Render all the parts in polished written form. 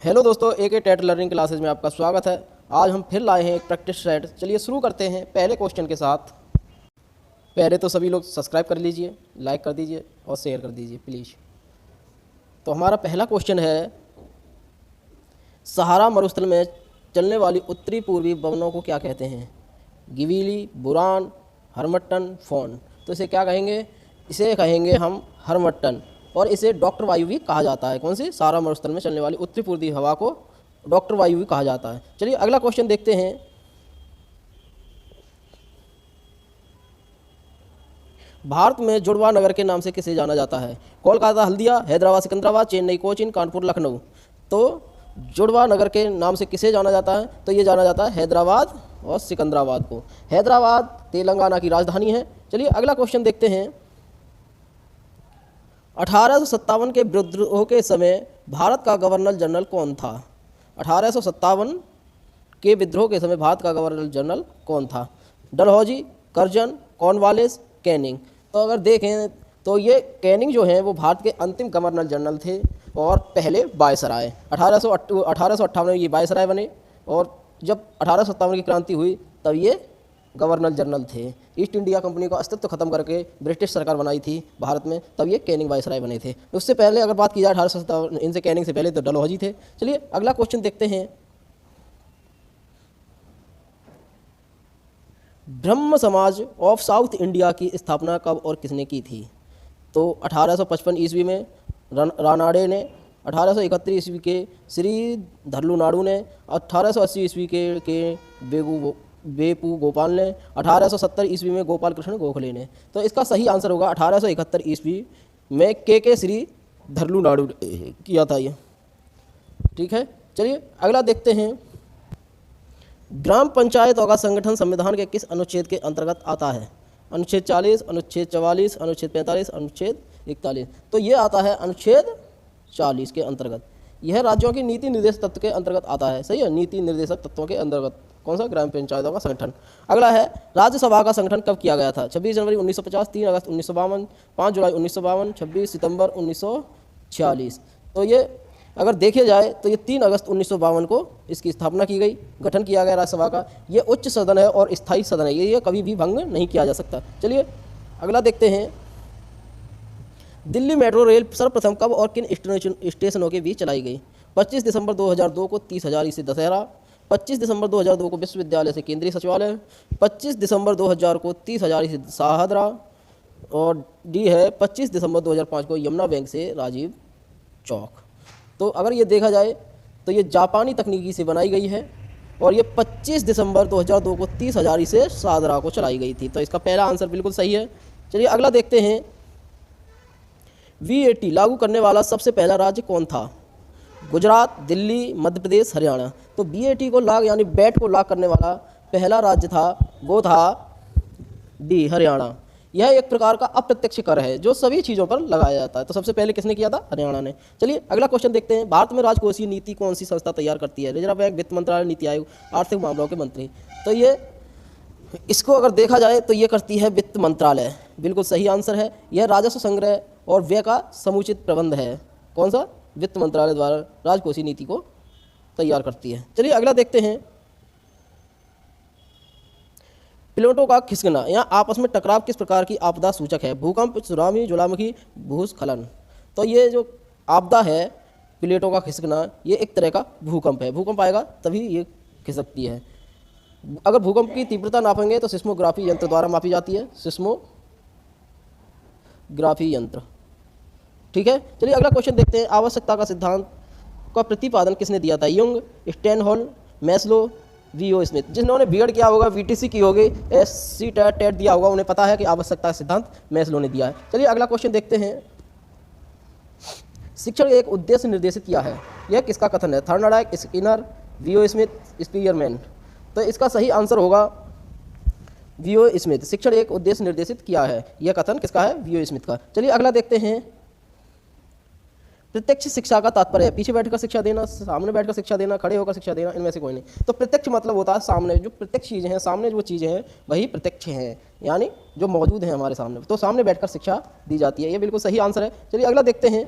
Hello दोस्तों, एक TET learning classes में आपका स्वागत है। आज हम फिर लाए हैं एक प्रैक्टिस सेट। चलिए शुरू करते हैं पहले क्वेश्चन के साथ। पहले तो सभी लोग सब्सक्राइब कर लीजिए, लाइक कर दीजिए और शेयर कर दीजिए प्लीज़। तो हमारा पहला क्वेश्चन है, सहारा मरुस्थल में चलने वाली उत्तरी पूर्वी वनों को क्या कहते हैं? गिवीली, बुरान, हरमट्टन, फोन। तो इसे क्या कहेंगे? इसे कहेंगे हम हरमट्टन, और इसे डॉक्टर वायु भी कहा जाता है। कौन सी? सहारा मरुस्थल में चलने वाली उत्तरी पूर्वी हवा को डॉक्टर वायु भी कहा जाता है। चलिए अगला क्वेश्चन देखते हैं। भारत में जुड़वा नगर के नाम से किसे जाना जाता है? कोलकाता, हल्दिया, हैदराबाद, सिकंदराबाद, चेन्नई, कोचीन, कानपुर, लखनऊ। तो जुड़वा नगर के नाम से किसे जाना जाता है? तो ये जाना जाता है हैदराबाद और सिकंदराबाद को। हैदराबाद तेलंगाना की राजधानी है। चलिए अगला क्वेश्चन देखते हैं। 1857 के विद्रोह के समय भारत का गवर्नर जनरल कौन था? 1857 के विद्रोह के समय भारत का गवर्नर जनरल कौन था? Dalhousie, Curzon, Cornwallis, Canning. तो अगर देखें तो ये कैनिंग जो है वो भारत के अंतिम गवर्नर जनरल थे और पहले वायसराय। 1858 में ये वायसराय बने, और जब 1857 की क्रांति हुई तब ये गवर्नर जनरल थे। ईस्ट इंडिया कंपनी का अस्तित्व खत्म करके ब्रिटिश सरकार बनाई थी भारत में, तब ये कैनिंग वायसराय बने थे। उससे पहले अगर बात की जाए 1857, इनसे कैनिंग से पहले तो डलहौजी थे। चलिए अगला क्वेश्चन देखते हैं। ब्रह्म समाज ऑफ साउथ इंडिया की स्थापना कब और किसने की थी? तो 1855 ईस्वी में रानाडे ने, 1831 ईस्वी के श्री धरलूनाडू ने, 1880 ईस्वी के बेपू गोपाल ने, 1870 ईस्वी में गोपाल कृष्ण गोखले ने। तो इसका सही आंसर होगा 1871 ईस्वी में के श्री धरलूनाडू किया था ये। ठीक है, चलिए अगला देखते हैं। ग्राम पंचायतों का संगठन संविधान के किस अनुच्छेद के अंतर्गत आता है? अनुच्छेद 40, अनुच्छेद 44, अनुच्छेद 45, अनुच्छेद 41। तो ये आता है अनुच्छेद 40 के अंतर्गत। यह राज्यों की नीति निर्देशक तत्व के अंतर्गत आता है। सही है, नीति निर्देशक तत्वों के अंतर्गत। कौन सा? ग्राम पंचायतों का संगठन। अगला है, राज्यसभा का संगठन कब किया गया था? 26 जनवरी 1950, 3 अगस्त 1952, 5 जुलाई 1952, 26 सितंबर 1946। तो ये अगर देखे जाए तो ये 3 अगस्त 1952 को इसकी स्थापना की गई, गठन किया गया राज्यसभा का। ये उच्च सदन है और स्थायी सदन है, ये कभी भी भंग नहीं किया जा सकता। चलिए अगला देखते हैं। दिल्ली मेट्रो रेल सर्वप्रथम कब और किन स्टेशनों के बीच चलाई गई? 25 दिसंबर 2002 को 30 हजारी से दशहरा, 25 दिसंबर 2002 को विश्वविद्यालय से केंद्रीय सचिवालय, 25 दिसंबर 2000 को 30 हजारी से शाहदरा, और डी है 25 दिसंबर 2005 को यमुना बैंक से राजीव चौक। तो अगर ये देखा जाए तो ये जापानी तकनीकी से बनाई गई है, और ये 25 दिसंबर 2002 को 30 हजारी से शाहदरा को चलाई गई थी। तो इसका पहला आंसर बिल्कुल सही है। चलिए अगला देखते हैं। VAT लागू करने वाला सबसे पहला राज्य कौन था? गुजरात, दिल्ली, मध्य प्रदेश, हरियाणा। तो VAT को लाग यानी वैट को लाग करने वाला पहला राज्य था, वो था डी, हरियाणा। यह एक प्रकार का अप्रत्यक्ष कर है जो सभी चीज़ों पर लगाया जाता है। तो सबसे पहले किसने किया था? हरियाणा ने। चलिए अगला क्वेश्चन देखते हैं। भारत में राजकोषीय नीति कौन सी संस्था तैयार करती है? रिजर्व बैंक, वित्त मंत्रालय, नीति आयोग, आर्थिक मामलों के मंत्री। तो ये इसको अगर देखा जाए तो ये करती है वित्त मंत्रालय। बिल्कुल सही आंसर है। यह राजस्व संग्रह और व्यय का समुचित प्रबंध है। कौन सा? वित्त मंत्रालय द्वारा राजकोषीय नीति को तैयार करती है। चलिए अगला देखते हैं। प्लेटों का खिसकना या आपस में टकराव किस प्रकार की आपदा सूचक है? भूकंप, सुनामी, ज्वालामुखी, भूस्खलन। तो ये जो आपदा है प्लेटों का खिसकना, ये एक तरह का भूकंप है। भूकंप आएगा तभी ये खिसकती है। अगर भूकंप की तीव्रता नापेंगे तो सिस्मोग्राफी यंत्र द्वारा मापी जाती है, सिस्मोग्राफी यंत्र। ठीक है, चलिए अगला क्वेश्चन देखते हैं। आवश्यकता का सिद्धांत का प्रतिपादन किसने दिया था? युंग, स्टैनहोल, मैस्लो, V.O. स्मिथ। जिन्होंने बीएड किया होगा, VTC की होगी, SC टेट दिया होगा, उन्हें पता है कि आवश्यकता का सिद्धांत मैस्लो ने दिया है। चलिए अगला क्वेश्चन देखते हैं। शिक्षण एक उद्देश्य निर्देशित किया है, यह किसका कथन है? Thorndike, Skinner, V.O. Smith, Spearman. तो इसका सही आंसर होगा V.O. स्मिथ। शिक्षण एक उद्देश्य निर्देशित किया है, यह कथन किसका है? V.O. स्मिथ का। चलिए अगला देखते हैं। प्रत्यक्ष शिक्षा का तात्पर्य है पीछे बैठकर शिक्षा देना, सामने बैठकर शिक्षा देना, खड़े होकर शिक्षा देना, इनमें से कोई नहीं। तो प्रत्यक्ष मतलब होता है सामने, जो प्रत्यक्ष चीज़ें हैं, सामने जो चीज़ें हैं वही प्रत्यक्ष हैं, यानी जो मौजूद हैं हमारे सामने, तो सामने बैठकर शिक्षा दी जाती है। ये बिल्कुल सही आंसर है। चलिए अगला देखते हैं।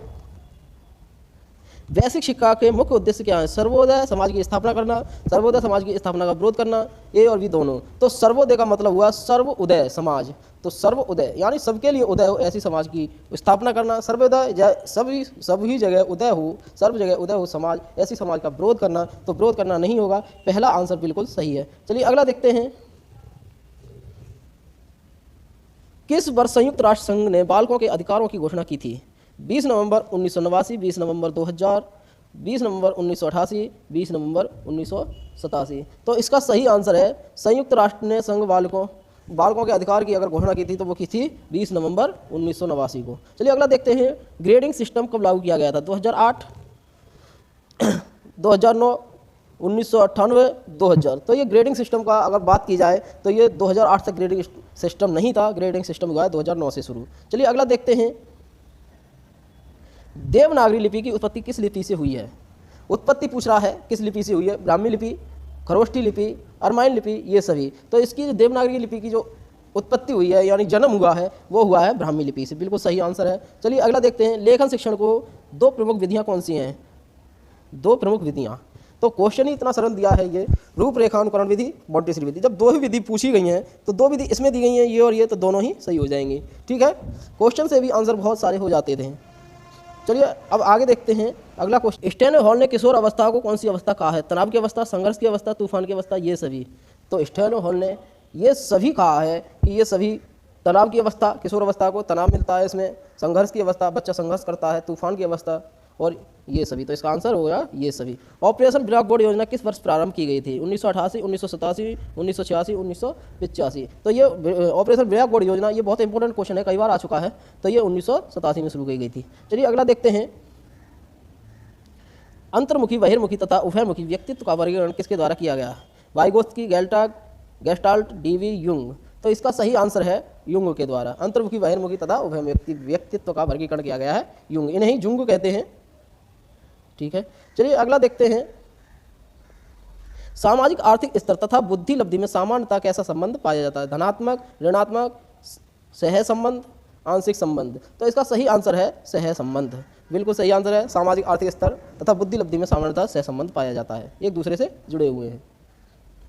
वैश्विक शिक्षा के मुख्य उद्देश्य क्या है? सर्वोदय समाज की स्थापना करना, सर्वोदय समाज की स्थापना का विरोध करना, ए और बी दोनों। तो सर्वोदय का मतलब हुआ सर्व उदय समाज, तो सर्व उदय यानी सबके लिए उदय हो ऐसी समाज की स्थापना करना, सर्वोदय सभी जगह उदय हो, सर्व जगह उदय हो समाज, ऐसी समाज का विरोध करना। तो विरोध करना नहीं होगा, पहला आंसर बिल्कुल सही है। चलिए अगला देखते हैं। किस वर्ष संयुक्त राष्ट्र संघ ने बालकों के अधिकारों की घोषणा की थी? 20 नवंबर 1989, 20 नवंबर 2000, 20 नवंबर 1988, 20 नवंबर 1987। तो इसका सही आंसर है संयुक्त राष्ट्र ने संघ बालकों के अधिकार की अगर घोषणा की थी तो वो की थी 20 नवंबर 1989 को। चलिए अगला देखते हैं। ग्रेडिंग सिस्टम कब लागू किया गया था? 2008, 2009, 1998, 2000। तो ये ग्रेडिंग सिस्टम का अगर बात की जाए तो ये 2008 तक ग्रेडिंग सिस्टम नहीं था, ग्रेडिंग सिस्टम हुआ है 2009 से शुरू। चलिए अगला देखते हैं। देवनागरी लिपि की उत्पत्ति किस लिपि से हुई है? उत्पत्ति पूछ रहा है किस लिपि से हुई है? ब्राह्मी लिपि, खरोष्ठी लिपि, अरमाइन लिपि, ये सभी। तो इसकी जो देवनागरी लिपि की जो उत्पत्ति हुई है यानी जन्म हुआ है वो हुआ है ब्राह्मी लिपि से, बिल्कुल सही आंसर है। चलिए अगला देखते हैं। लेखन शिक्षण को दो प्रमुख विधियाँ कौन सी हैं? दो प्रमुख विधियाँ। तो क्वेश्चन ही इतना सरल दिया है ये, रूपरेखानुकरण विधि, मॉन्टेसरी विधि। जब दो ही विधि पूछी गई हैं तो दो विधि इसमें दी गई हैं, ये और ये, तो दोनों ही सही हो जाएंगे। ठीक है, क्वेश्चन से भी आंसर बहुत सारे हो जाते थे। चलिए अब आगे देखते हैं अगला क्वेश्चन। स्टैनले हॉल ने किशोर अवस्था को कौन सी अवस्था कहा है? तनाव की अवस्था, संघर्ष की अवस्था, तूफान की अवस्था, ये सभी। तो स्टैनले हॉल ने ये सभी कहा है कि ये सभी तनाव की अवस्था, किशोर अवस्था को तनाव मिलता है इसमें, संघर्ष की अवस्था, बच्चा संघर्ष करता है, तूफान की अवस्था और ये सभी। तो इसका आंसर होगा ये सभी। ऑपरेशन ब्लैक बोर्ड योजना किस वर्ष प्रारंभ की गई थी? 1988, 1987, 1986, 1985। तो ये ऑपरेशन ब्लैक बोर्ड योजना ये बहुत इंपॉर्टेंट क्वेश्चन है, कई बार आ चुका है। तो ये 1987 में शुरू की गई थी। चलिए अगला देखते हैं। अंतर्मुखी, बहिर्मुखी तथा उभयमुखी व्यक्तित्व का वर्गीकरण किसके द्वारा किया गया? Vygotsky, Gestalt, Dewey, Jung. तो इसका सही आंसर है युंग के द्वारा। अंतर्मुखी, बहिर्मुखी तथा उभयमुखी व्यक्तित्व का वर्गीकरण किया गया है युंग, इन्हें जुंग कहते हैं। ठीक है, चलिए अगला देखते हैं। सामाजिक आर्थिक स्तर तथा बुद्धि लब्धि में सामान्यता कैसा संबंध पाया जाता है? धनात्मक, ऋणात्मक, सह संबंध, आंशिक संबंध। तो इसका सही आंसर है सह संबंध, बिल्कुल सही आंसर है। सामाजिक आर्थिक स्तर तथा बुद्धि लब्धि में सामान्यता सह संबंध पाया जाता है, एक दूसरे से जुड़े हुए हैं।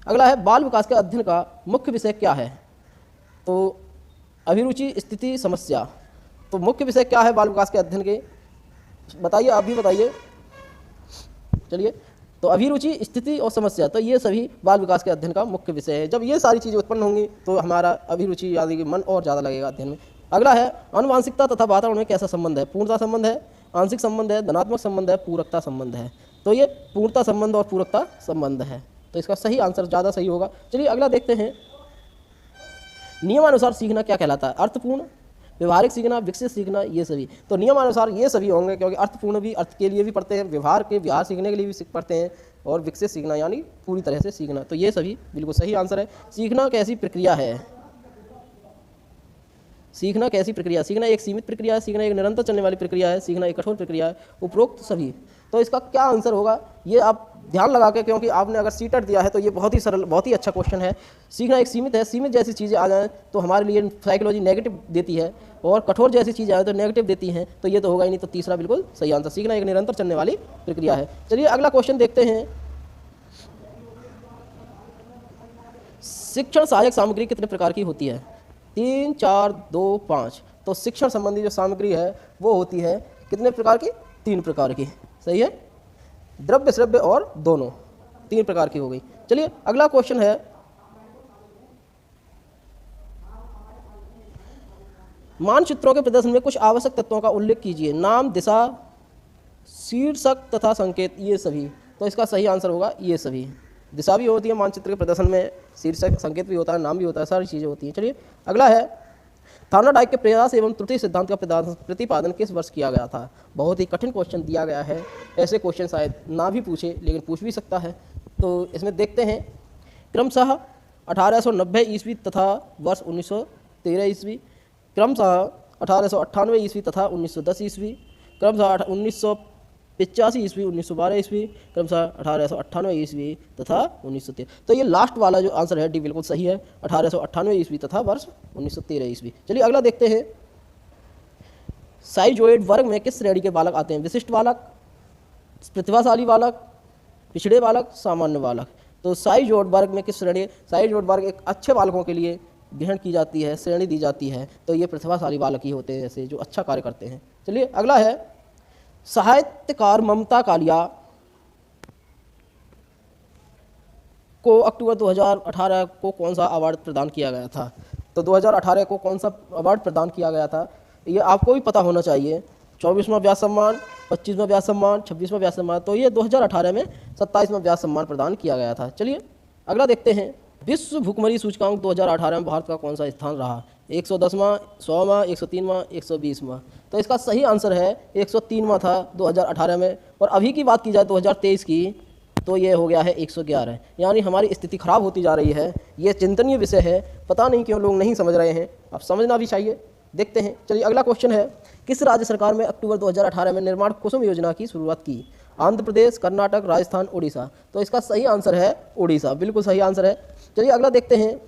अगला है बाल विकास के अध्ययन का मुख्य विषय क्या है? तो अभिरुचि, स्थिति, समस्या। तो मुख्य विषय क्या है बाल विकास के अध्ययन के? बताइए, आप भी बताइए। चलिए, तो अभिरुचि, स्थिति और समस्या, तो ये सभी बाल विकास के अध्ययन का मुख्य विषय है। जब ये सारी चीज़ें उत्पन्न होंगी तो हमारा अभिरुचि यानी कि मन और ज़्यादा लगेगा अध्ययन में। अगला है आनुवांशिकता तथा वातावरण में कैसा संबंध है? पूर्णता संबंध है, आंशिक संबंध है, धनात्मक संबंध है, पूरकता संबंध है। तो ये पूर्णता संबंध और पूरकता संबंध है, तो इसका सही आंसर ज़्यादा सही होगा। चलिए अगला देखते हैं। नियमानुसार सीखना क्या कहलाता है? अर्थपूर्ण, व्यवहारिक सीखना, विकसित सीखना, ये सभी। तो नियमानुसार ये सभी होंगे, क्योंकि अर्थपूर्ण भी अर्थ के लिए भी पढ़ते हैं, व्यवहार सीखने के लिए भी पढ़ते हैं, और विकसित सीखना यानी पूरी तरह से सीखना। तो ये सभी बिल्कुल सही आंसर है। सीखना कैसी प्रक्रिया है? सीखना कैसी प्रक्रिया? सीखना एक सीमित प्रक्रिया है, सीखना एक निरंतर चलने वाली प्रक्रिया है, सीखना एक कठोर प्रक्रिया है, उपरोक्त सभी। तो इसका क्या आंसर होगा ये आप ध्यान लगा के, क्योंकि आपने अगर सीटेट दिया है तो ये बहुत ही सरल, बहुत ही अच्छा क्वेश्चन है। सीखना एक सीमित है, सीमित जैसी चीज़ें आ जाएँ तो हमारे लिए साइकोलॉजी नेगेटिव देती है, और कठोर जैसी चीज़ें आए तो नेगेटिव देती हैं, तो ये तो होगा ही नहीं। तो तीसरा बिल्कुल सही आंसर, सीखना एक निरंतर चलने वाली प्रक्रिया है। चलिए अगला क्वेश्चन देखते हैं। शिक्षण सहायक सामग्री कितने प्रकार की होती है? 3, 4, 2, 5। तो शिक्षण संबंधी जो सामग्री है वो होती है कितने प्रकार की? 3 प्रकार की। सही है, द्रव्य, श्रव्य और दोनों, 3 प्रकार की हो गई। चलिए अगला क्वेश्चन है, मानचित्रों के प्रदर्शन में कुछ आवश्यक तत्वों का उल्लेख कीजिए। नाम, दिशा, शीर्षक तथा संकेत, ये सभी। तो इसका सही आंसर होगा ये सभी। दिशा भी होती है मानचित्र के प्रदर्शन में, शीर्षक, संकेत भी होता है, नाम भी होता है, सारी चीज़ें होती हैं। चलिए अगला है, थॉर्नडाइक के प्रयास एवं त्रुटि सिद्धांत का प्रतिपादन किस वर्ष किया गया था? बहुत ही कठिन क्वेश्चन दिया गया है, ऐसे क्वेश्चन शायद ना भी पूछे लेकिन पूछ भी सकता है। तो इसमें देखते हैं, क्रमशः 1890 ईस्वी तथा वर्ष 1913 ईस्वी, क्रमशः 1898 ईस्वी तथा 1910 ईस्वी, क्रमशः 1985 ईस्वी, 1912 ईस्वी, क्रमशः 1898 ईस्वी तथा 1913। तो ये लास्ट वाला जो आंसर है डी बिल्कुल सही है, 1898 ईस्वी तथा वर्ष 1913 ईस्वी। चलिए अगला देखते हैं, साइजोइड वर्ग में किस श्रेणी के बालक आते हैं? विशिष्ट बालक, प्रतिभाशाली बालक, पिछड़े बालक, सामान्य बालक। तो साइज वर्ग में किस श्रेणी, साइज वर्ग एक अच्छे बालकों के लिए ग्रहण की जाती है, श्रेणी दी जाती है, तो ये प्रतिभाशाली बालक ही होते हैं ऐसे जो अच्छा कार्य करते हैं। चलिए अगला है, साहित्यकार ममता कालिया को अक्टूबर 2018 को कौन सा अवार्ड प्रदान किया गया था? तो 2018 को कौन सा अवार्ड प्रदान किया गया था, ये आपको भी पता होना चाहिए। 24वां व्यास सम्मान, 25वां व्यास सम्मान, 26वां व्यास सम्मान। तो ये 2018 में 27वां व्यास सम्मान प्रदान किया गया था। चलिए अगला देखते हैं, विश्व भुखमरी सूचकांक 2018 में भारत का कौन सा स्थान रहा? 110वां, 100वां, 103वां, 120वां। तो इसका सही आंसर है 103वां था 2018 में। और अभी की बात की जाए 2023 की, तो ये हो गया है 111। यानी हमारी स्थिति खराब होती जा रही है। ये चिंतनीय विषय है, पता नहीं क्यों लोग नहीं समझ रहे हैं, अब समझना भी चाहिए। देखते हैं, चलिए अगला क्वेश्चन है, किस राज्य सरकार में अक्टूबर 2018 में निर्माण कुसुम योजना की शुरुआत की? आंध्र प्रदेश, कर्नाटक, राजस्थान, उड़ीसा। तो इसका सही आंसर है उड़ीसा, बिल्कुल सही आंसर है। चलिए अगला देखते हैं,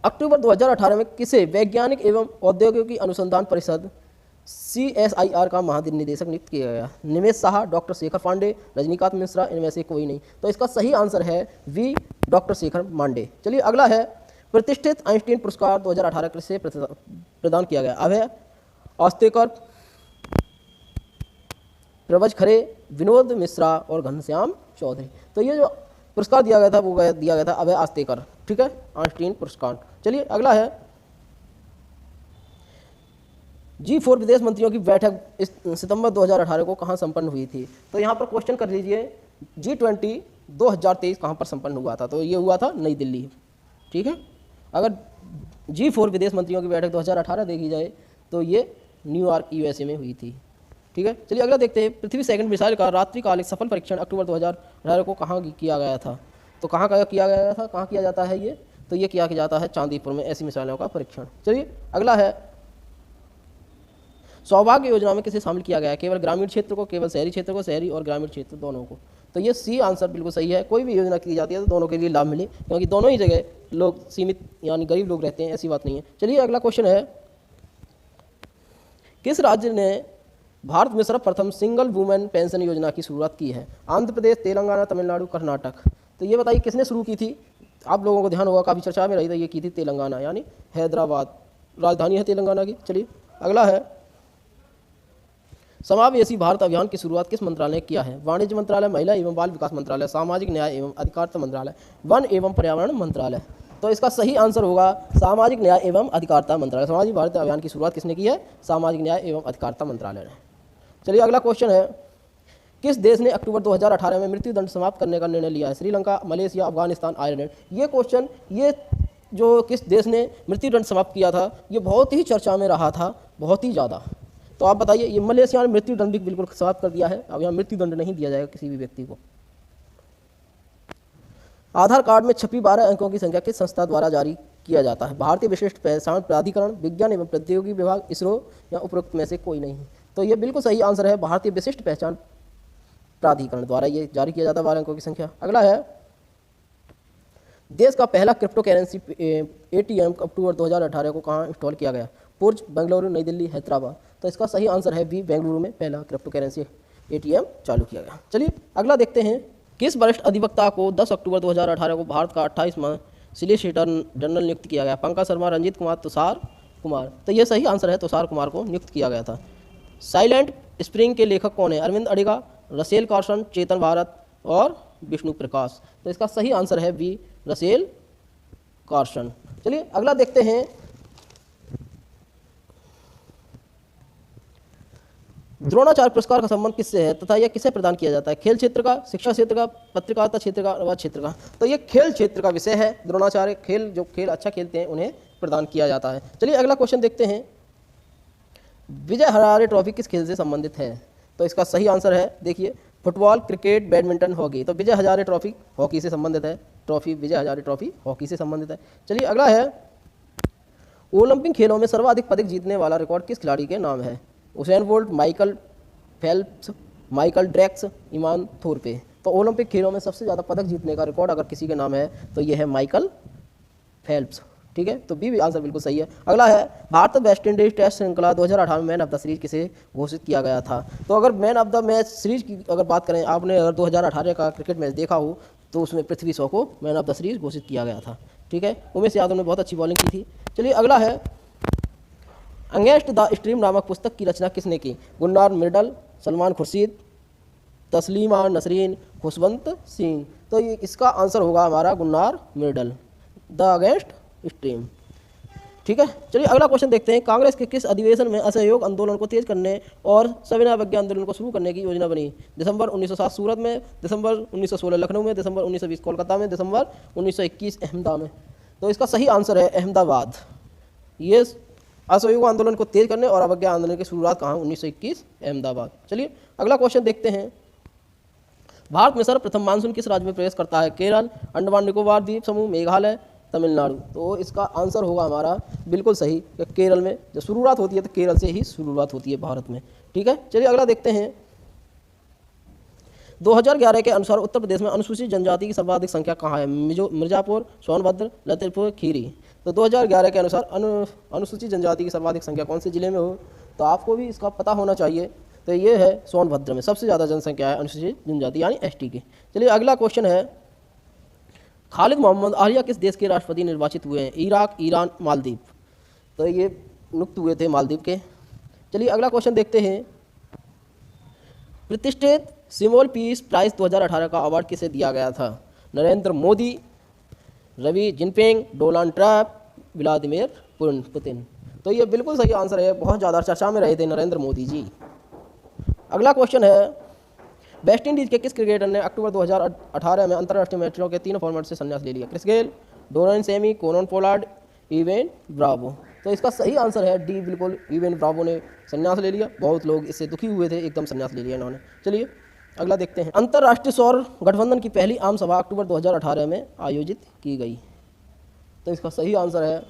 अक्टूबर 2018 में किसे वैज्ञानिक एवं औद्योगिकी अनुसंधान परिषद CSIR का महानिदेशक नियुक्त किया गया? निमेश साहा, डॉक्टर शेखर पांडे, रजनीकांत मिश्रा, इनमें से कोई नहीं। तो इसका सही आंसर है V, डॉक्टर शेखर पांडे। चलिए अगला है, प्रतिष्ठित आइंस्टीन पुरस्कार 2018 किसे प्रदान किया गया? अभय आस्तेकर, प्रवज खरे, विनोद मिश्रा और घनश्याम चौधरी। तो ये जो पुरस्कार दिया गया था वो दिया गया था अभय आस्तेकर, ठीक है, आइंस्टीन पुरस्कार। चलिए अगला है, G4 विदेश मंत्रियों की बैठक इस सितंबर 2018 को कहाँ संपन्न हुई थी? तो यहाँ पर क्वेश्चन कर लीजिए, G20 2023 कहाँ पर संपन्न हुआ था? तो ये हुआ था नई दिल्ली, ठीक है। अगर G4 विदेश मंत्रियों की बैठक 2018 देखी जाए तो ये न्यूयॉर्क USA में हुई थी, ठीक है। चलिए अगला देखते हैं, पृथ्वी सेकंड मिसाइल का रात्रिकालिक सफल परीक्षण अक्टूबर 2018 को कहाँ किया गया था? तो कहाँ किया गया था, कहाँ किया जाता है ये? तो ये किया जाता है चांदीपुर में, ऐसी मिसाइलों का परीक्षण। चलिए अगला है, सौभाग्य योजना में किसे शामिल किया गया है? केवल ग्रामीण क्षेत्र को, केवल शहरी क्षेत्र को, शहरी और ग्रामीण क्षेत्र दोनों को। तो ये सी आंसर बिल्कुल सही है। कोई भी योजना की जाती है तो दोनों के लिए लाभ मिले, क्योंकि दोनों ही जगह लोग सीमित यानी गरीब लोग रहते हैं, ऐसी बात नहीं है। चलिए अगला क्वेश्चन है, किस राज्य ने भारत में सर्वप्रथम सिंगल वुमेन पेंशन योजना की शुरुआत की है? आंध्र प्रदेश, तेलंगाना, तमिलनाडु, कर्नाटक। तो ये बताइए किसने शुरू की थी? आप लोगों को ध्यान होगा, काफ़ी चर्चा में रही थी, ये की थी तेलंगाना, यानी हैदराबाद राजधानी है तेलंगाना की। चलिए अगला है, समावेशी भारत अभियान की शुरुआत किस मंत्रालय ने किया है? वाणिज्य मंत्रालय, महिला एवं बाल विकास मंत्रालय, सामाजिक न्याय एवं अधिकारिता मंत्रालय, वन एवं पर्यावरण मंत्रालय। तो इसका सही आंसर होगा सामाजिक न्याय एवं अधिकारिता मंत्रालय। सामाजिक भारत अभियान की शुरुआत किसने की है? सामाजिक न्याय एवं अधिकारिता मंत्रालय ने। चलिए अगला क्वेश्चन है, किस देश ने अक्टूबर 2018 में मृत्यु दंड समाप्त करने का निर्णय लिया है? Sri Lanka, Malaysia, Afghanistan, Ireland. ये क्वेश्चन, ये जो किस देश ने मृत्यु दंड समाप्त किया था, ये बहुत ही चर्चा में रहा था, बहुत ही ज़्यादा। तो आप बताइए, ये मलेशिया ने मृत्यु दंड भी बिल्कुल समाप्त कर दिया है। अब यहाँ मृत्यु दंड नहीं दिया जाएगा किसी भी व्यक्ति को। आधार कार्ड में छपी 12 अंकों की संख्या किस संस्था द्वारा जारी किया जाता है? भारतीय विशिष्ट पहचान प्राधिकरण, विज्ञान एवं प्रौद्योगिकी विभाग, इसरो, या उपरोक्त में से कोई नहीं। तो ये बिल्कुल सही आंसर है, भारतीय विशिष्ट पहचान प्राधिकरण द्वारा ये जारी किया जाता है 12 अंकों की संख्या। अगला है, देश का पहला क्रिप्टो करेंसी ATM अक्टूबर 2018 को कहाँ इंस्टॉल किया गया? पुर्ज, बेंगलुरु, नई दिल्ली, हैदराबाद। तो इसका सही आंसर है B, बेंगलुरु में पहला क्रिप्टो करेंसी ATM चालू किया गया। चलिए अगला देखते हैं, किस वरिष्ठ अधिवक्ता को 10 अक्टूबर 2018 को भारत का 28वां सॉलिसिटर जनरल नियुक्त किया गया? पंकज शर्मा, रंजीत कुमार, तुषार कुमार। तो ये सही आंसर है, तुषार कुमार को नियुक्त किया गया था। साइलेंट स्प्रिंग के लेखक कौन है? अरविंद अडिगा, रसेल कार्सन, चेतन भारत और विष्णु प्रकाश। तो इसका सही आंसर है B, रसेल कार्सन। चलिए अगला देखते हैं, द्रोणाचार्य पुरस्कार का संबंध किससे है तथा यह किसे प्रदान किया जाता है? खेल क्षेत्र का, शिक्षा क्षेत्र का, पत्रकारिता क्षेत्र का, अनुवाद क्षेत्र का। तो ये खेल क्षेत्र का विषय है। द्रोणाचार्य खेल, जो खेल अच्छा खेलते हैं उन्हें प्रदान किया जाता है। चलिए अगला क्वेश्चन देखते हैं, विजय हजारे ट्रॉफी किस खेल से संबंधित है? तो इसका सही आंसर है, देखिए, फुटबॉल, क्रिकेट, बैडमिंटन, हॉकी। तो विजय हजारे ट्रॉफी हॉकी से संबंधित है। Trophy Vijay Hazare trophy hockey से संबंधित है। चलिए अगला है, ओलंपिक खेलों में सर्वाधिक पदक जीतने वाला रिकॉर्ड किस खिलाड़ी के नाम है? Usain Bolt, Michael Phelps, Michael ड्रैक्स, ईमान थोरपे। तो ओलंपिक खेलों में सबसे ज़्यादा पदक जीतने का रिकॉर्ड अगर किसी के नाम है तो ये है माइकल फेल्प्स, ठीक है, तो बी भी आंसर बिल्कुल सही है। अगला है भारत वेस्ट इंडीज टेस्ट श्रृंखला 2018 में मैन ऑफ द सीरीज किसे घोषित किया गया था। तो अगर man of the match series की अगर बात करें, आपने अगर 2018 का क्रिकेट मैच देखा हो तो उसमें पृथ्वी शॉ को मैन ऑफ द सीरीज घोषित किया गया था। ठीक है, उमेश यादव ने बहुत अच्छी बॉलिंग की थी। चलिए अगला है अगेंस्ट द स्ट्रीम नामक पुस्तक की रचना किसने की। गुलनार मिर्डल, सलमान खुर्शीद, तस्लीमा नसरीन, खुशवंत सिंह। तो ये इसका आंसर होगा हमारा Gulnar Myrdal, the against stream. ठीक है, चलिए अगला क्वेश्चन देखते हैं। कांग्रेस के किस अधिवेशन में असहयोग आंदोलन को तेज करने और सविनय अवज्ञा आंदोलन को शुरू करने की योजना बनी। दिसंबर 1907 सूरत में, दिसंबर 1916 लखनऊ में, दिसंबर 1920 कोलकाता में, दिसंबर 1921 अहमदाबाद में। तो इसका सही आंसर है अहमदाबाद। ये असहयोग आंदोलन को तेज करने और अवज्ञा आंदोलन की शुरुआत कहाँ, 1921 अहमदाबाद। चलिए अगला क्वेश्चन देखते हैं। भारत में सर्वप्रथम मानसून किस राज्य में प्रवेश करता है। केरल, अंडमान निकोबार द्वीप समूह, मेघालय, तमिलनाडु। तो इसका आंसर होगा हमारा बिल्कुल सही, केरल में जब शुरुआत होती है तो केरल से ही शुरुआत होती है भारत में। ठीक है, चलिए अगला देखते हैं। 2011 के अनुसार उत्तर प्रदेश में अनुसूचित जनजाति की सर्वाधिक संख्या कहाँ है। मिर्जापुर, सोनभद्र, ललितपुर, खीरी। तो 2011 के अनुसार अनुसूचित जनजाति की सर्वाधिक संख्या कौन से जिले में हो, तो आपको भी इसका पता होना चाहिए। तो ये है सोनभद्र में सबसे ज़्यादा जनसंख्या है अनुसूचित जनजाति यानी एसटी की। चलिए अगला क्वेश्चन है। खालिद मोहम्मद आर्या किस देश के राष्ट्रपति निर्वाचित हुए हैं। Iraq, Iran, Maldives. तो ये नियुक्त हुए थे मालदीव के। चलिए अगला क्वेश्चन देखते हैं। प्रतिष्ठित सिमोल पीस प्राइज 2018 का अवार्ड किसे दिया गया था। नरेंद्र मोदी, रवि Jinping, Donald Trump, Vladimir Putin. तो ये बिल्कुल सही आंसर है, बहुत ज़्यादा चर्चा में रहे थे नरेंद्र मोदी जी। अगला क्वेश्चन है। वेस्ट इंडीज के किस क्रिकेटर ने अक्टूबर 2018 में अंतर्राष्ट्रीय मैचों के 3 फॉर्मेट से संन्यास ले लिया। Chris Gayle, Darren Sammy, Kieron Pollard, Dwayne Bravo. तो इसका सही आंसर है डी, बिल्कुल इवेन ब्रावो ने संन्यास ले लिया। बहुत लोग इससे दुखी हुए थे, एकदम संन्यास ले लिया इन्होंने। चलिए अगला देखते हैं। अंतर्राष्ट्रीय सौर गठबंधन की पहली आम सभा अक्टूबर 2018 में आयोजित की गई। तो इसका सही आंसर है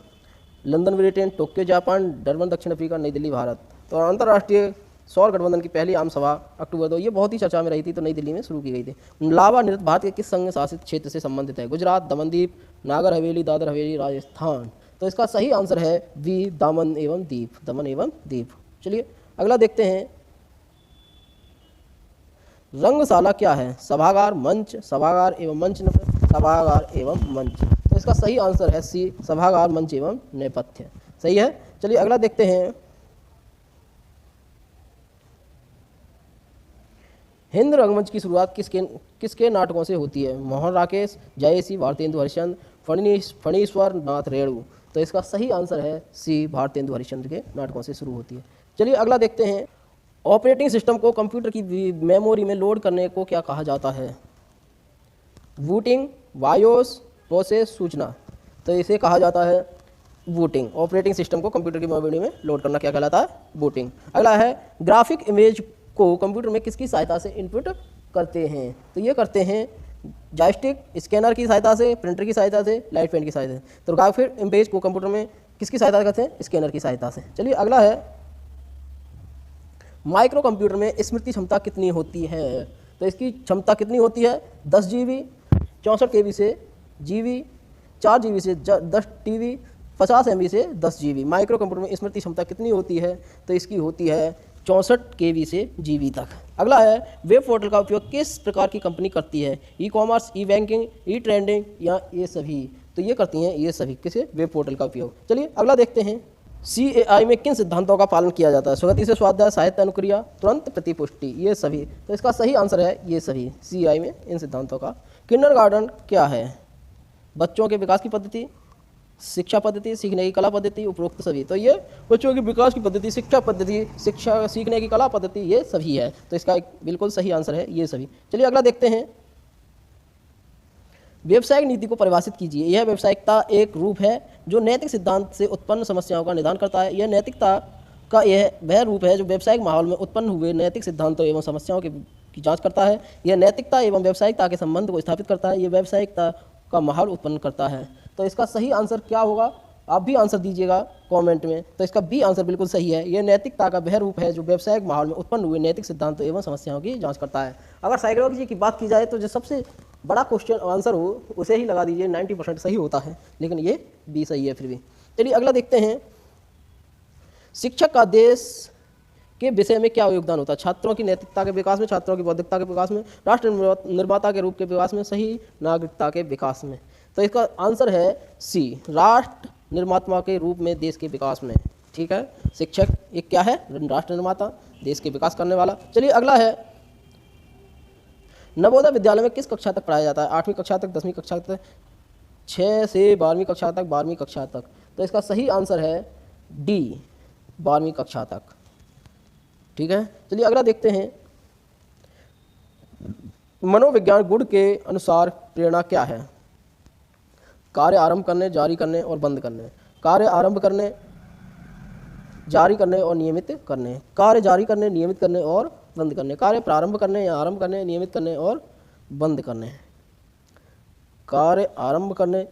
London Britain, Tokyo Japan, Durban दक्षिण अफ्रीका, नई दिल्ली भारत। तो अंतर्राष्ट्रीय सौर गठबंधन की पहली आम सभा अक्टूबर 2, ये बहुत ही चर्चा में रही थी, तो नई दिल्ली में शुरू की गई थी। लावा नृत्य भारत के किस संघ शासित क्षेत्र से संबंधित है। गुजरात, दमनदीप, नागर हवेली, दादर हवेली, राजस्थान। तो इसका सही आंसर है वी, दामन एवं दीप, दमन एवं दीप। चलिए अगला देखते हैं। रंगशाला क्या है। सभागार, मंच, सभागार एवं मंच, सभागार एवं मंच। तो इसका सही आंसर है सी, सभागार, मंच एवं नेपथ्य। सही है। चलिए अगला देखते हैं। हिंद रंगमंच की शुरुआत किसके नाटकों से होती है। मोहन राकेश, जयसी, भारतेंदु हरिश्चंद्र, फणीश्वर नाथ रेणु। तो इसका सही आंसर है सी, भारतेंदु हरिश्चंद्र के नाटकों से शुरू होती है। चलिए अगला देखते हैं। ऑपरेटिंग सिस्टम को कंप्यूटर की मेमोरी में लोड करने को क्या कहा जाता है। बूटिंग, बायोस, प्रोसेस, सूचना। तो इसे कहा जाता है बूटिंग। ऑपरेटिंग सिस्टम को कंप्यूटर की मेमोरी में लोड करना क्या कहलाता है, बूटिंग। अगला है ग्राफिक इमेज को कंप्यूटर में किसकी सहायता से इनपुट करते हैं। तो ये करते हैं जॉयस्टिक, स्कैनर की सहायता से, प्रिंटर की सहायता से, लाइट पेन की सहायता से। तो ग्राफिक इमेज को कंप्यूटर में किसकी सहायता करते हैं, स्कैनर की सहायता से। चलिए अगला है। माइक्रो कंप्यूटर में स्मृति क्षमता कितनी होती है। तो इसकी क्षमता कितनी होती है, 10 GB, 64 KB से GB, 4 GB से 10 TB, 50 MB से 10 GB। माइक्रो कंप्यूटर में स्मृति क्षमता कितनी होती है, तो इसकी होती है 64 KB से GB तक। अगला है। वेब पोर्टल का उपयोग किस प्रकार की कंपनी करती है। ई कॉमर्स, ई बैंकिंग, ई ट्रेडिंग या ये सभी। तो ये करती हैं ये सभी किसे, वेब पोर्टल का उपयोग। चलिए अगला देखते हैं। CAI में किन सिद्धांतों का पालन किया जाता है। स्वगति से स्वाध्याय, साहित्य अनुक्रिया, तुरंत प्रतिपुष्टि, ये सभी। तो इसका सही आंसर है ये सभी, CAI में इन सिद्धांतों का। किंडरगार्टन क्या है। बच्चों के विकास की पद्धति, शिक्षा पद्धति, सीखने की कला पद्धति, उपरोक्त सभी। तो ये बच्चों के विकास की पद्धति, शिक्षा पद्धति, शिक्षा सीखने की कला पद्धति, ये सभी है। तो इसका एक बिल्कुल सही आंसर है ये सभी। चलिए अगला देखते हैं। व्यावसायिक नीति को परिभाषित कीजिए। यह व्यावसायिकता एक रूप है जो नैतिक सिद्धांत से उत्पन्न समस्याओं का निदान करता है। यह नैतिकता का यह वह रूप है जो व्यावसायिक माहौल में उत्पन्न हुए नैतिक सिद्धांतों एवं समस्याओं की जांच करता है। यह नैतिकता एवं व्यावसायिकता के संबंध को स्थापित करता है। यह व्यावसायिकता का माहौल उत्पन्न करता है। तो इसका सही आंसर क्या होगा, आप भी आंसर दीजिएगा कमेंट में। तो इसका बी आंसर बिल्कुल सही है। यह नैतिकता का वह रूप है जो व्यावसायिक माहौल में उत्पन्न हुए नैतिक सिद्धांतों एवं समस्याओं की जांच करता है। अगर साइकोलॉजी की बात की जाए तो जो सबसे बड़ा क्वेश्चन आंसर हो उसे ही लगा दीजिए, 90% सही होता है, लेकिन ये बी सही है फिर भी। चलिए अगला देखते हैं, शिक्षक का देश के विषय में क्या योगदान होता है? छात्रों की नैतिकता के विकास में, छात्रों की बौद्धिकता के विकास में, राष्ट्र निर्माता के रूप के विकास में, सही नागरिकता के विकास में। तो इसका आंसर है सी, राष्ट्र निर्माता के रूप में, देश के विकास में। ठीक है, शिक्षक एक क्या है? राष्ट्र निर्माता, देश के विकास करने वाला। चलिए अगला है, नवोदय विद्यालय में किस कक्षा तक पढ़ाया जाता है? 8वीं कक्षा तक, 10वीं कक्षा तक, 6 से 12वीं कक्षा तक, 12वीं कक्षा तक। तो इसका सही आंसर है डी, 12वीं कक्षा तक। ठीक है, चलिए अगला देखते हैं, मनोविज्ञान गुण के अनुसार प्रेरणा क्या है? कार्य आरंभ करने, जारी करने और बंद करने। कार्य आरंभ करने, जारी करने और नियमित करने। कार्य जारी करने, नियमित करने और बंद करने। कार्य प्रारंभ करने या आरंभ करने, नियमित करने और बंद करने। कार्य आरंभ करने,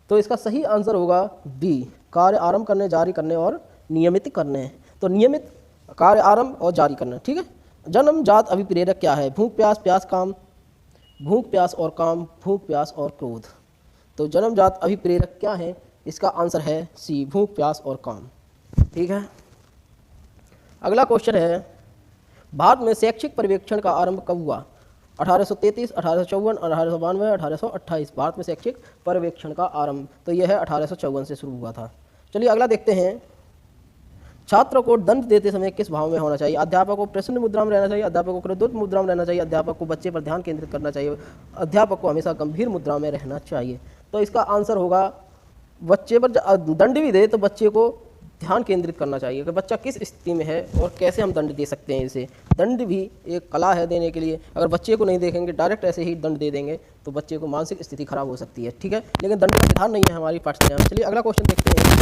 तो इसका सही आंसर होगा बी, कार्य आरंभ करने, जारी करने और नियमित करने। तो नियमित, कार्य आरंभ और जारी करना। ठीक है, जन्मजात अभिप्रेरक क्या है? भूख प्यास, प्यास काम, भूख प्यास और काम, भूख प्यास और क्रोध। तो जन्मजात अभिप्रेरक क्या है? इसका आंसर है सी, भूख प्यास और काम। ठीक है, अगला क्वेश्चन है, भारत में शैक्षिक पर्यवेक्षण का आरंभ कब हुआ? 1833, 1854, 1892, 1828। भारत में शैक्षिक पर्यवेक्षण का आरंभ तो यह है 1854 से शुरू हुआ था। चलिए अगला देखते हैं, छात्र को दंड देते समय किस भाव में होना चाहिए? अध्यापक को प्रसन्न मुद्रा में रहना चाहिए, अध्यापक को क्रोधित मुद्रा में रहना चाहिए, अध्यापक को बच्चे पर ध्यान केंद्रित करना चाहिए, अध्यापक को हमेशा गंभीर मुद्रा में रहना चाहिए। तो इसका आंसर होगा, बच्चे पर दंड भी दे तो बच्चे को ध्यान केंद्रित करना चाहिए कि बच्चा किस स्थिति में है और कैसे हम दंड दे सकते हैं इसे। दंड भी एक कला है देने के लिए। अगर बच्चे को नहीं देखेंगे, डायरेक्ट ऐसे ही दंड दे देंगे तो बच्चे को मानसिक स्थिति खराब हो सकती है। ठीक है, लेकिन दंड का विधान नहीं है हमारी पाठ्यक्रम में। चलिए अगला क्वेश्चन देखते हैं,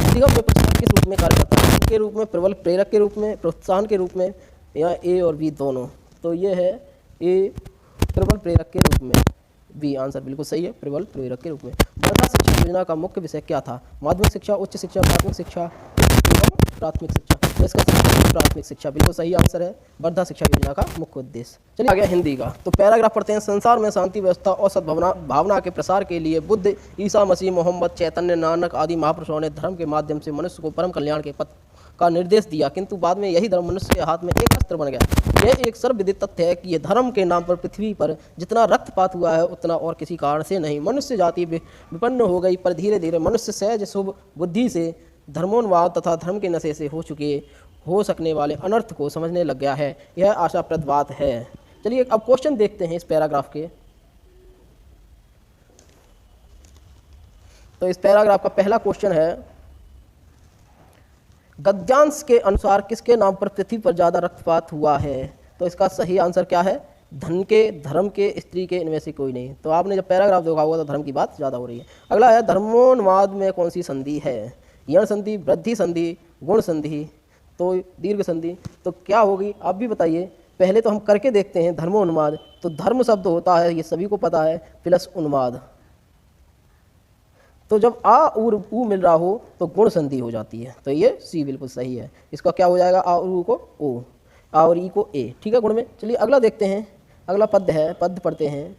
अधिगम में प्रसार किस रूप में कार्य करता है? के रूप में, प्रबल प्रेरक के रूप में, प्रोत्साहन के रूप में, या ए और बी दोनों? तो ये है ए, प्रबल प्रेरक के रूप में। बी आंसर बिल्कुल सही है, प्रबल प्रेरक के रूप में। वर्धा शिक्षा योजना का मुख्य विषय क्या था? माध्यमिक शिक्षा, उच्च शिक्षा, प्राथमिक शिक्षा एवं प्राथमिक शिक्षा। तो इसका प्राथमिक शिक्षा बिल्कुल सही आंसर है, वर्धा शिक्षा योजना का मुख्य उद्देश्य। चलिए आ गया हिंदी का, तो पैराग्राफ पढ़ते हैं। संसार में शांति, व्यवस्था और सद्भावना भावना के प्रसार के लिए बुद्ध, ईसा मसीह, मोहम्मद, चैतन्य, नानक आदि महापुरुषों ने धर्म के माध्यम से मनुष्य को परम कल्याण के पथ का निर्देश दिया, किंतु बाद में यही धर्म मनुष्य के हाथ में एक अस्त्र बन गया। यह एक सर्वविदित तथ्य है कि यह धर्म के नाम पर पृथ्वी पर जितना रक्तपात हुआ है उतना और किसी कारण से नहीं। मनुष्य जाति विपन्न हो गई, पर धीरे धीरे मनुष्य सहज शुभ बुद्धि से धर्मोन्माद तथा धर्म के नशे से हो सकने वाले अनर्थ को समझने लग गया है। यह आशाप्रद बात है। चलिए अब क्वेश्चन देखते हैं इस पैराग्राफ के। तो इस पैराग्राफ का पहला क्वेश्चन है, गद्यांश के अनुसार किसके नाम पर पृथ्वी पर ज़्यादा रक्तपात हुआ है? तो इसका सही आंसर क्या है? धन के, धर्म के, स्त्री के, इनमें से कोई नहीं। तो आपने जब पैराग्राफ देखा होगा तो धर्म की बात ज़्यादा हो रही है। अगला है, धर्मोन्माद में कौन सी संधि है? यण संधि, वृद्धि संधि, गुण संधि, तो दीर्घ संधि। तो क्या होगी आप भी बताइए। पहले तो हम करके देखते हैं। धर्मोन्माद, तो धर्म शब्द होता है, ये सभी को पता है, प्लस उन्माद। तो जब आ और ऊ मिल रहा हो तो गुण संधि हो जाती है। तो ये सी बिल्कुल सही है। इसका क्या हो जाएगा? आ और ऊ को ओ, आ और ई को ए। ठीक है, गुण में। चलिए अगला देखते हैं। अगला पद है, पद पढ़ते हैं।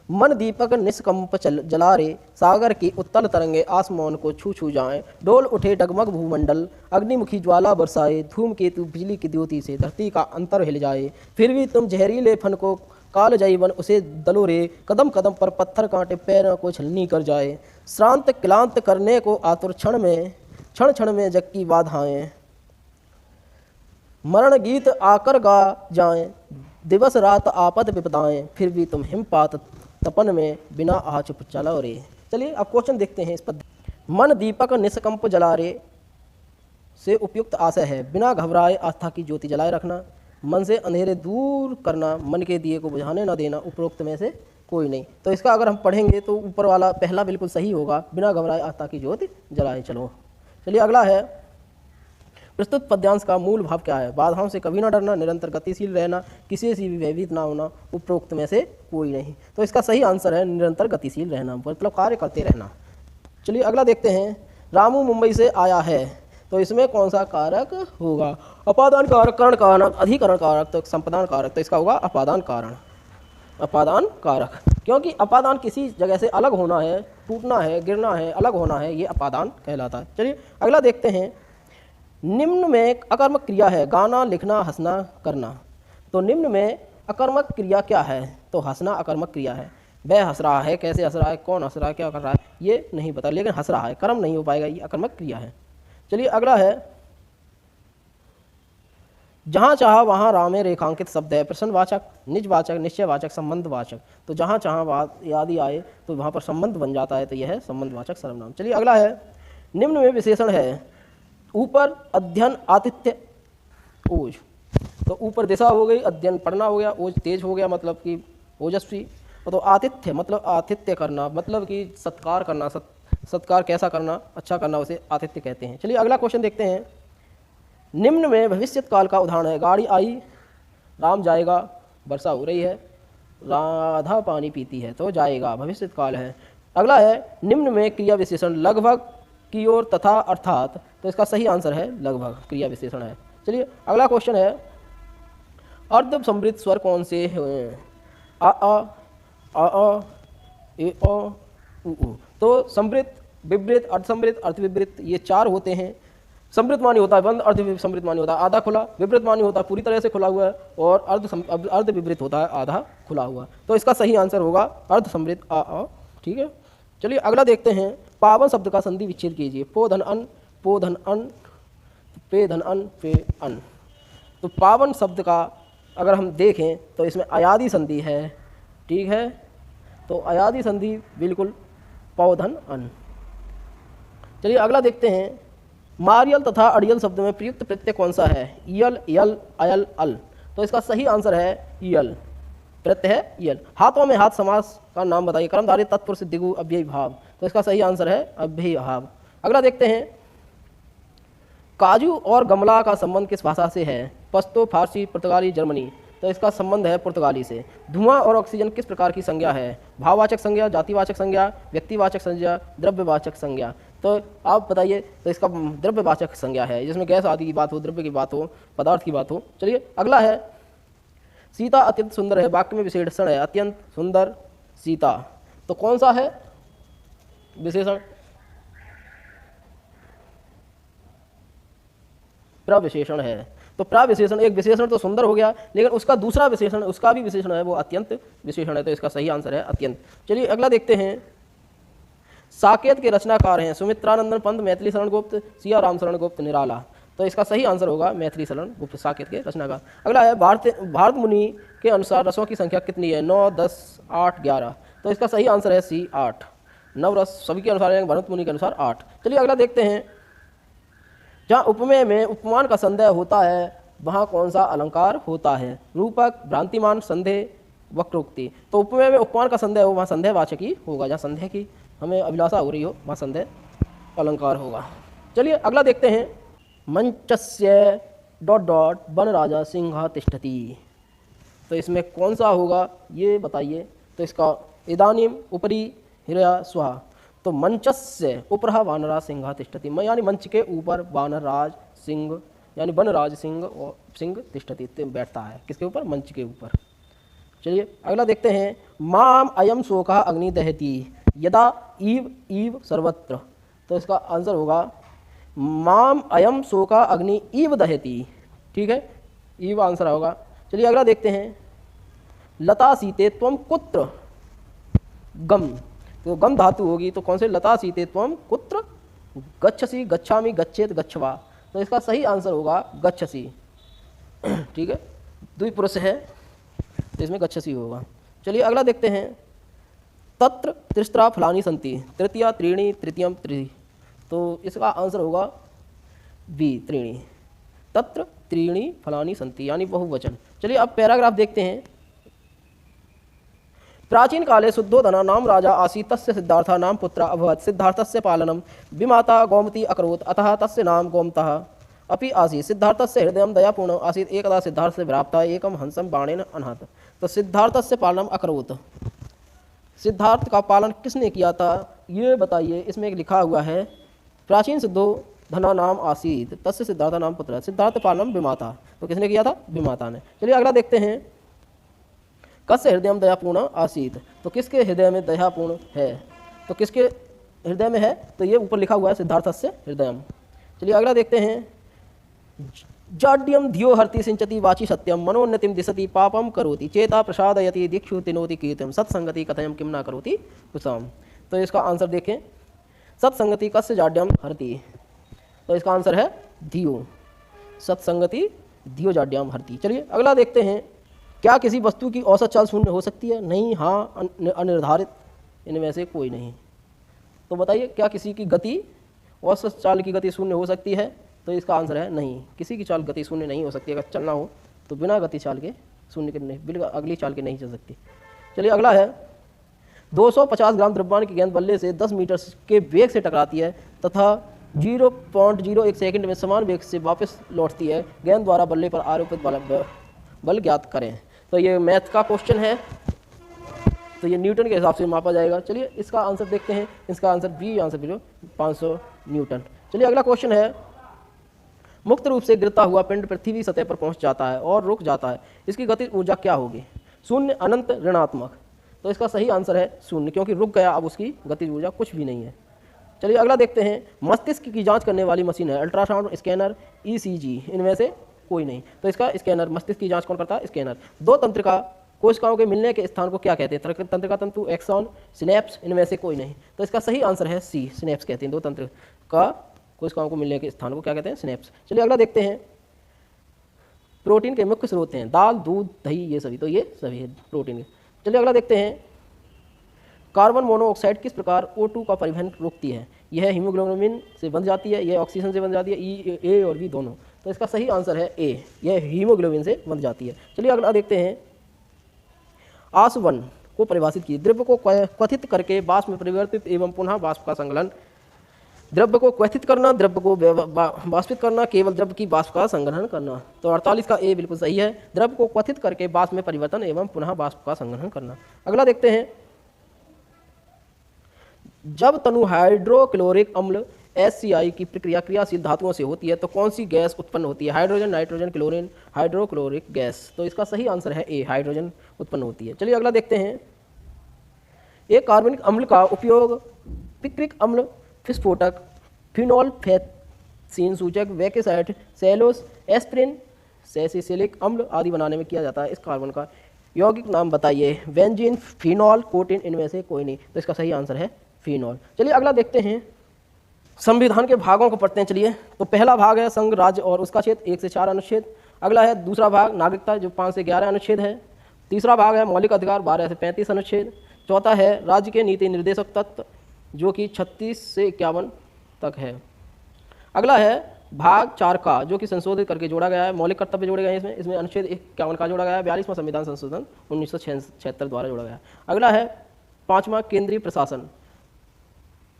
मन दीपक निष्कंप जला रे, सागर की उत्तल तरंगे आसमान को छू छू जाएं, डोल उठे डगमग भूमंडल, अग्निमुखी ज्वाला बरसाए, धूमकेतु बिजली की द्योति से धरती का अंतर हिल जाए, फिर भी तुम जहरीले फन को काल जयवन उसे दलो रे, कदम कदम पर पत्थर कांटे पैरों को छलनी कर जाए, श्रांत क्लांत करने को आतुर क्षण क्षण में जग की बाधाएं, मरण गीत आकर गा जाएं, दिवस रात आपद विपदाएं, फिर भी तुम हिमपात तपन में बिना आह चुप चलो रे। चलिए अब क्वेश्चन देखते हैं इस पर। मन दीपक निष्कंप जला रे से उपयुक्त आशय है, बिना घबराए आस्था की ज्योति जलाए रखना, मन से अंधेरे दूर करना, मन के दिए को बुझाने न देना, उपरोक्त में से कोई नहीं। तो इसका अगर हम पढ़ेंगे तो ऊपर वाला पहला बिल्कुल सही होगा, बिना घबराए आस्था की ज्योति जलाए चलो। चलिए अगला है, प्रस्तुत पद्यांश का मूल भाव क्या है? बाधाओं से कभी ना डरना, निरंतर गतिशील रहना, किसी से भी भयभीत ना होना, उपरोक्त में से कोई नहीं। तो इसका सही आंसर है निरंतर गतिशील रहना, मतलब कार्य करते रहना। चलिए अगला देखते हैं। रामू मुंबई से आया है, तो इसमें कौन सा कारक होगा? अपादान कारक, करण कारक, अधिकरण कारक, तो संपदान कारक। तो इसका होगा अपादान कारण, अपादान कारक। क्योंकि अपादान किसी जगह से अलग होना है, टूटना है, गिरना है, अलग होना है, ये अपादान कहलाता है। चलिए अगला देखते हैं। निम्न में अकर्मक क्रिया है, गाना, लिखना, हंसना, करना। तो निम्न में अकर्मक क्रिया क्या है? तो हंसना अकर्मक क्रिया है। वह हंस रहा है, कैसे हंस रहा है, कौन हंस रहा है, क्या कर रहा है, ये नहीं पता, लेकिन हंस रहा है, कर्म नहीं हो पाएगा, ये अकर्मक क्रिया है। चलिए अगला है। जहाँ चाह वहाँ राम में रेखांकित शब्द है, प्रश्नवाचक, निजवाचक, निश्चयवाचक, संबंधवाचक। तो जहाँ चाह आदि आए तो वहाँ पर संबंध बन जाता है, तो यह है संबंधवाचक सर्वनाम। चलिए अगला है। निम्न में विशेषण है, ऊपर, अध्ययन, आतिथ्य, ओज। तो ऊपर दिशा हो गई, अध्ययन पढ़ना हो गया, ओज तेज हो गया मतलब कि ओजस्वी। तो आतिथ्य मतलब आतिथ्य करना, मतलब कि सत्कार करना, सत्कार कैसा करना, अच्छा करना, उसे आतिथ्य कहते हैं। चलिए अगला क्वेश्चन देखते हैं। निम्न में भविष्यत काल का उदाहरण है, गाड़ी आई, राम जाएगा, वर्षा हो रही है, राधा पानी पीती है, तो जाएगा भविष्यत काल है। अगला है। निम्न में क्रिया विशेषण लगभग, की ओर, तथा, अर्थात। तो इसका सही आंसर है लगभग, क्रिया विशेषण है। चलिए अगला क्वेश्चन है। अर्ध समृद्ध स्वर कौन से हैं? आ ए उ। तो समृद्ध, विवृत, अर्धसमृद्ध, अर्धविवृत, ये चार होते हैं। समृद्ध मानी होता है बंद, अर्ध समृद्ध मानी होता है आधा खुला, विवृत मानी होता है पूरी तरह से खुला हुआ है, और अर्ध विवृत होता है आधा खुला हुआ। तो इसका सही आंसर होगा अर्ध समृद्ध आ। ठीक है। चलिए अगला देखते हैं। पावन शब्द का संधि विच्छेद कीजिए। पो धन अन, पो धन अन, पे धन अन, पे अन। तो पावन शब्द का अगर हम देखें तो इसमें अयादि संधि है। ठीक है। तो अयादि संधि बिल्कुल पौ धन अन। चलिए अगला देखते हैं। मारियल तथा अड़ियल शब्द में प्रयुक्त प्रत्यय कौन सा है? यल, यल, अयल, अल। तो इसका सही आंसर है यल, प्रत्यय है यल। हाथों में हाथ समास का नाम बताइए। कर्मधारय तत्पुरुष दिगु अव्ययी भाव। तो इसका सही आंसर है अव्ययी भाव। अगला देखते हैं। काजू और गमला का संबंध किस भाषा से है? पश्तो, फारसी, पुर्तगाली, जर्मनी। तो इसका संबंध है पुर्तगाली से। धुआं और ऑक्सीजन किस प्रकार की संज्ञा है? भाववाचक संज्ञा, जातिवाचक संज्ञा, व्यक्तिवाचक संज्ञा, द्रव्यवाचक संज्ञा। तो आप बताइए। तो इसका द्रव्यवाचक संज्ञा है, जिसमें गैस आदि की बात हो, द्रव्य की बात हो, पदार्थ की बात हो। चलिए अगला है। सीता अत्यंत सुंदर है, वाक्य में विशेषण है अत्यंत सुंदर सीता। तो कौन सा है विशेषण? प्रविशेषण है। तो प्रविशेषण, एक विशेषण तो सुंदर हो गया, लेकिन उसका दूसरा विशेषण, उसका भी विशेषण है, वो अत्यंत विशेषण है। तो इसका सही आंसर है अत्यंत। चलिए अगला देखते हैं। साकेत के रचनाकार हैं सुमित्रानंदन पंत, मैथिली शरण गुप्त, सिया राम शरण गुप्त, निराला। तो इसका सही आंसर होगा मैथिली शरण गुप्त, साकेत के रचनाकार। अगला है। भारत मुनि के अनुसार रसों की संख्या कितनी है? 9, 10, 8, 11। तो इसका सही आंसर है सी 8। नवरस सभी के अनुसार है, भरत मुनि के अनुसार 8। चलिए अगला देखते हैं। जहाँ उपमेय में उपमान का संदेह होता है वहाँ कौन सा अलंकार होता है? रूपक, भ्रांतिमान, संदेह, वक्रोक्ति। तो उपमेय में उपमान का संदेह हो वहाँ संदेहवाचक ही होगा, जहाँ संदेह की हमें अभिलाषा हो रही हो वहाँ संदेह अलंकार होगा। चलिए अगला देखते हैं। मंचस्य ... वन राजा सिंह तिष्ठति। तो इसमें कौन सा होगा ये बताइए। तो इसका इदानीम, उपरि, हिरया, स्वाहा। तो मंचस्य उपरः वानरा सिंह तिष्ठति, यानी मंच के ऊपर वानरराज सिंह, यानी वनराज सिंह और सिंह तिष्ठति बैठता है। किसके ऊपर? मंच के ऊपर। चलिए अगला देखते हैं। माम अयम शोकः अग्नि दहति यदा ईव ईव सर्वत्र। तो इसका आंसर होगा माम अयम शोकः अग्नि ईव दहति। ठीक है, ईव आंसर होगा। चलिए अगला देखते हैं। लता सीते त्वम कुत्र गम। तो गम धातु होगी, तो कौन से? लता सीते त्वम कुत्र गच्छसि, गच्छामि, गच्छेत, गच्छवा। तो इसका सही आंसर होगा गच्छसि। ठीक है, द्विपुरुष है तो इसमें गच्छसि होगा। चलिए अगला देखते हैं। तत्र त्रिस्त्रा फलानि सन्ति, तृतीया, त्रीणि, तृतीयम, त्रि। तो इसका आंसर होगा बी, त्रीणि। तत्र त्रीणि फलानि सन्ति, यानी बहुवचन। चलिए अब पैराग्राफ देखते हैं। प्राचीन काले शुद्धोधना नाम राजा आसीत्, तस्य सिद्धार्था नाम पुत्र अभवत्। सिद्धार्थस्य पालनं विमाता गोमती अकरोत्, अतः तस्य नाम गोमतः अपि आसीत्। सिद्धार्थस्य हृदयं दयापूर्णम् आसीत्, एकदा सिद्धार्थस्य भ्राता एकं हंसं बाणेन अनहत्। तो सिद्धार्थस्य पालनम अकरोत्, सिद्धार्थ का पालन किसने किया था ये बताइए। इसमें एक लिखा हुआ है प्राचीन शुद्धोधना नाम आसीत्, तस्य सिद्धार्थ नाम पुत्र, सिद्धार्थ पालनम विमाता। तो किसने किया था? विमाता ने। चलिए अगला देखते हैं। कस्य हृदय दयापूर्ण आसीत, तो किसके हृदय में दयापूर्ण है, तो किसके हृदय में है, तो ये ऊपर लिखा हुआ है सिद्धार्थस्य हृदयम। चलिए अगला देखते हैं। जाड्यम धियो हरति सिंचति वाची सत्यम मनोन्नतिम दिशति पापम करोति चेता प्रसादयति दीक्षु तिनोति कीर्तम सत्संगति कथयम किम न करोति कुसाम। तो इसका आंसर देखें, सत्संगति कस्य जाड्यम हरति, तो इसका आंसर है धियो, सत्संगति धियो जाड्यम हरति। चलिए अगला देखते हैं। क्या किसी वस्तु की औसत चाल शून्य हो सकती है? नहीं, हाँ, अनिर्धारित, इनमें से कोई नहीं। तो बताइए क्या किसी की गति, औसत चाल की गति शून्य हो सकती है? तो इसका आंसर है नहीं, किसी की चाल गति शून्य नहीं हो सकती। अगर चलना हो तो बिना गति चाल के शून्य के नहीं, बिल्कुल अगली चाल के नहीं चल सकती। चलिए अगला है। 250 ग्राम द्रव्यमान की गेंद बल्ले से 10 मीटर के वेग से टकराती है तथा 0.01 सेकंड में समान वेग से वापस लौटती है। गेंद द्वारा बल्ले पर आरोपित बल ज्ञात करें। तो ये मैथ का क्वेश्चन है, तो ये न्यूटन के हिसाब से मापा जाएगा। चलिए इसका आंसर देखते हैं। इसका answer B, answer B 500 newton. चलिए अगला क्वेश्चन है। मुक्त रूप से गिरता हुआ पिंड पृथ्वी सतह पर पहुंच जाता है और रुक जाता है, इसकी गतिज ऊर्जा क्या होगी? शून्य, अनंत, ऋणात्मक। तो इसका सही आंसर है शून्य, क्योंकि रुक गया, अब उसकी गतिज ऊर्जा कुछ भी नहीं है। चलिए अगला देखते हैं। मस्तिष्क की जांच करने वाली मशीन है अल्ट्रासाउंड, स्कैनर, ईसीजी, इनमें से कोई नहीं। तो इसका स्कैनर, मस्तिष्क की जांच कौन करता है? स्कैनर। दो तंत्रिका कोशिकाओं के मिलने के स्थान को क्या कहते हैं? तंत्रिका तंतु, एक्सॉन, सिनेप्स, इनमें से कोई नहीं। तो इसका सही आंसर है सी, सिनेप्स कहते हैं। दो तंत्रिका कोशिकाओं को मिलने के स्थान को क्या कहते हैं? सिनेप्स। चलिए अगला देखते हैं। प्रोटीन के मुख्य स्रोत हैं दाल, दूध, दही, ये सभी, तो ये सभी है प्रोटीन के। चलिए अगला देखते हैं। कार्बन मोनोऑक्साइड किस प्रकार O2 का परिवहन रोकती है? यह हीमोग्लोबिन से बन जाती है, यह ऑक्सीजन से बन जाती है, ए और बी दोनों। तो इसका सही आंसर है ए, यह हीमोग्लोबिन से बन जाती है। चलिए अगला देखते हैं। आसवन को परिभाषित की, द्रव्य को क्वथित करके वाष्प में परिवर्तित एवं पुनः वाष्प का संकलन। द्रव्य को क्वथित करना, द्रव्य को वाष्पित करना, केवल द्रव्य की वाष्प का संग्रहण करना। तो 48 का ए बिल्कुल सही है, द्रव्य को क्वथित करके वाष्प में परिवर्तन एवं पुनः वाष्प का संग्रहण करना। अगला देखते हैं। जब तनु हाइड्रोक्लोरिक अम्ल HCl की प्रक्रिया क्रियाशील धातुओं से होती है तो कौन सी गैस उत्पन्न होती है? Hydrogen, nitrogen, chlorine, hydrochloric gas. तो इसका सही आंसर है ए, हाइड्रोजन उत्पन्न होती है। चलिए अगला देखते हैं। एक कार्बनिक अम्ल का उपयोग पिक्रिक अम्ल, विस्फोटक, फिनोल्फेथसीन सूचक, वेकेसाइड, सेलोस, एस्प्रिन, सैलिसिलिक अम्ल आदि बनाने में किया जाता है। इस कार्बन का यौगिक नाम बताइए? बेंजीन, फिनॉल, कोटिन, इनमें से कोई नहीं। तो इसका सही आंसर है फिनॉल। चलिए अगला देखते हैं। संविधान के भागों को पढ़ते हैं। चलिए, तो पहला भाग है संघ, राज्य और उसका क्षेत्र, 1 से 4 अनुच्छेद। अगला है दूसरा भाग नागरिकता, जो 5 से 11 अनुच्छेद है। तीसरा भाग है मौलिक अधिकार, 12 से 35 अनुच्छेद। चौथा है राज्य के नीति निर्देशक तत्व, जो कि 36 से 51 तक है। अगला है भाग 4 का, जो कि संशोधित करके जोड़ा गया है, मौलिक कर्तव्य जोड़े गए हैं इसमें अनुच्छेद 51 का जोड़ा गया है, 42वां संविधान संशोधन 1976 द्वारा जोड़ा गया है। अगला है 5वां केंद्रीय प्रशासन,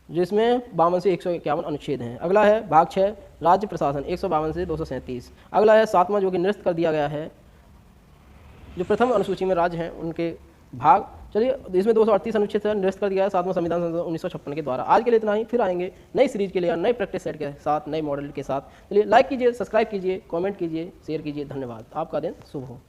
जिसमें 52 से 151 अनुच्छेद हैं। अगला है भाग 6 राज्य प्रशासन, 152 से 237। अगला है 7वां, जो कि निरस्त कर दिया गया है, जो प्रथम अनुसूची में राज्य हैं उनके भाग। चलिए, इसमें 238 अनुच्छेद से निरस्त कर दिया है 7वां संविधान संशोधन 1956 के द्वारा। आज के लिए इतना ही, फिर आएंगे नई सीरीज के लिए, नए प्रैक्टिस सेट के साथ, नए मॉडल के साथ। चलिए लाइक कीजिए, सब्सक्राइब कीजिए, कमेंट कीजिए, शेयर कीजिए। धन्यवाद। आपका दिन शुभ हो।